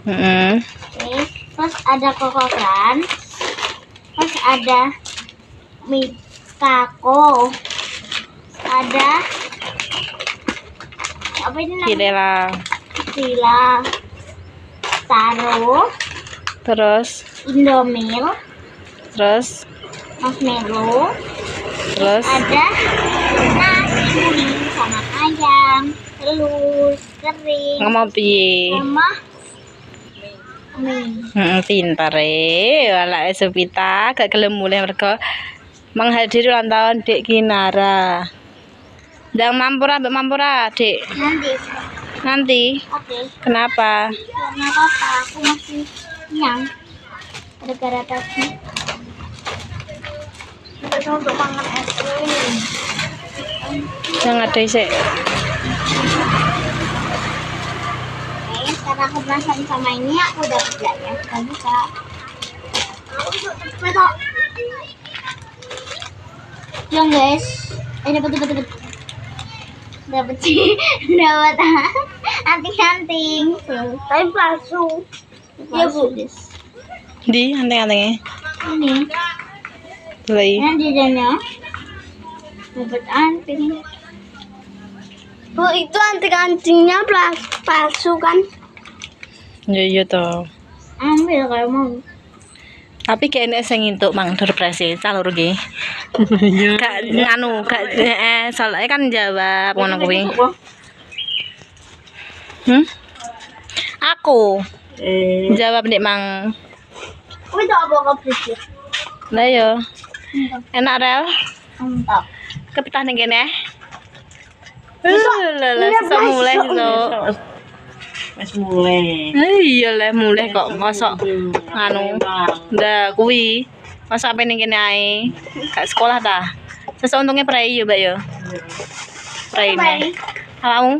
Oke, terus ada kokokan, terus ada mikako, ada apa ini namanya? Sila, taro, Terus Indomil, terus marshmallow, terus ada nasi kuning sama ayam, telur kering, ngomong piye? sama mie. Pintar wala Supita gak gelem mulai mergo menghadiri ulang tahun Dek Kinara. Ndang mampura, mbak mampura, Dek. Nanti. Oke. Kenapa? Karena apa? Aku masih kenyang. Gara-gara tadi. Kita untuk makan es krim. Yang ada sih. Oke, sekarang aku penasaran sama ini, aku udah kerja ya. Kita buka. Betul. Yang guys, dapat. Dapat sih, dapat anting-anting. Tapi palsu. Iya bu. Di anting-antingnya. Ini. Lagi. Yang di dalamnya dapat anting. Bu, itu anting-antingnya palsu kan? Iya toh. Ambil kalau mau. Tapi kayaknya sing entuk mang surprise calur ge. Gak nganu, gak soalnya kan jawab ngono kuwi. Aku. Jawab nek mang. Kuwi tak apa kepisir. Lah yo. Enak rel? Mantap. Kepitah ning kene. Lah susah mulai so. Wis mulai. Iya lah mulai kok mosok anu. Ndak kuwi. Masa apa ning kene ae? Gak sekolah ta? Sesuntungnya prai yo, Mbak yo. Prai ne. Awakmu?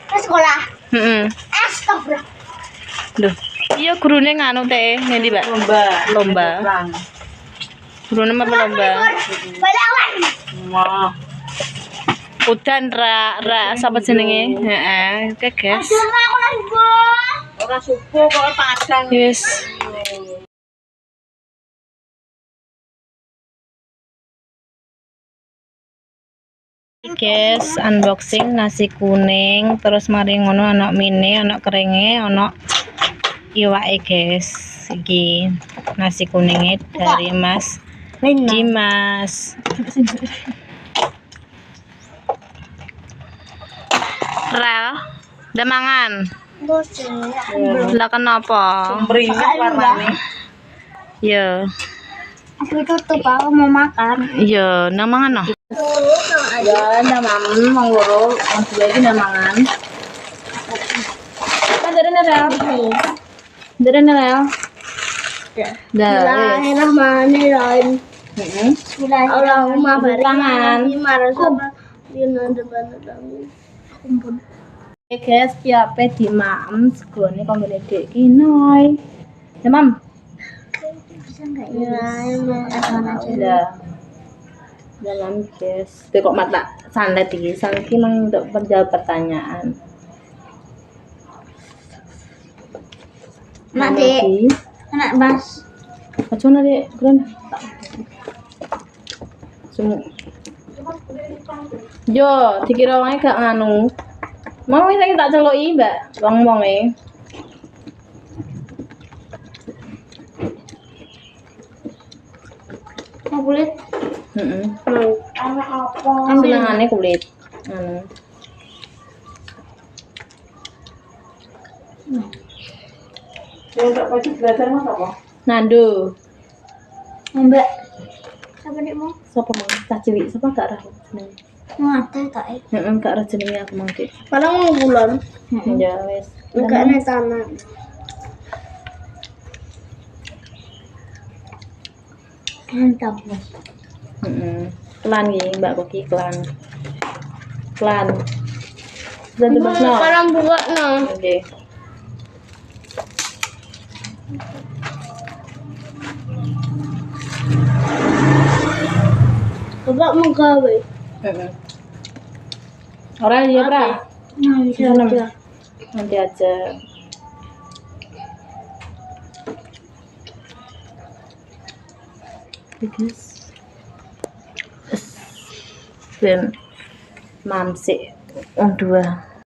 Ke sekolah. Astagfirullah. Duh. Iya gurune nganu teh, ngendi, Mbak? Lomba. Gurune apa lomba? Balawan. Wah, Udan ra sapa jenenge? Heeh, keges. Aduh, aku lagi ora subuh kok padang. Yes. Guys, unboxing nasi kuning, terus mari ngono ana mie, ana kerenge, ana iwake, guys. Iki nasi kuningnya dari Mas Dimas. Rel, udah mangan? Lah kenapa? Beringat warnane. Ya, Aku tutup, aku mau makan. ya, nang mangan no? Ya, nang mangan, mau loro, masih lagi nang mangan. Kan dari Rel? Dari Rel? Dah, wis. Bismillahirrahmanirrahim. Allahumma barik Tangan. Oke guys, piape di mam segone konggone Dek Kinoy. Ya, Mam. Udah. Dalam guys. Tapi kok mata sandet iki, sandet iki mang untuk menjawab pertanyaan. Nak, Dek. Anak Bas. Aja na Dek, keren. Semua. Yo, dikira wae gak nganu. Mau wis tak celoki, Mbak. Wong-wonge. Mau kulit? Heeh. Anak apa? Senengane kulit. Anu. Yang tak pasti belajar mas apa? Nando. Mbak. Siapa nih mau? Sapa mang? Cah cilik, sapa gak ra jenenge? Mau ada tak? Heeh, gak ra jenenge aku mang Dik. Padahal mau bulan. Ya wis. Enggak ada tanah. Mantap, Bos. Heeh. Klan iki, Mbak Koki klan. Klan. Sudah tebakno. Sekarang buka no. Oke. Coba mau gawe. Heeh. Ora ya, Pra. Nah, bisa Seneng. aja. Nanti aja. iki guys. Ben mamsik dua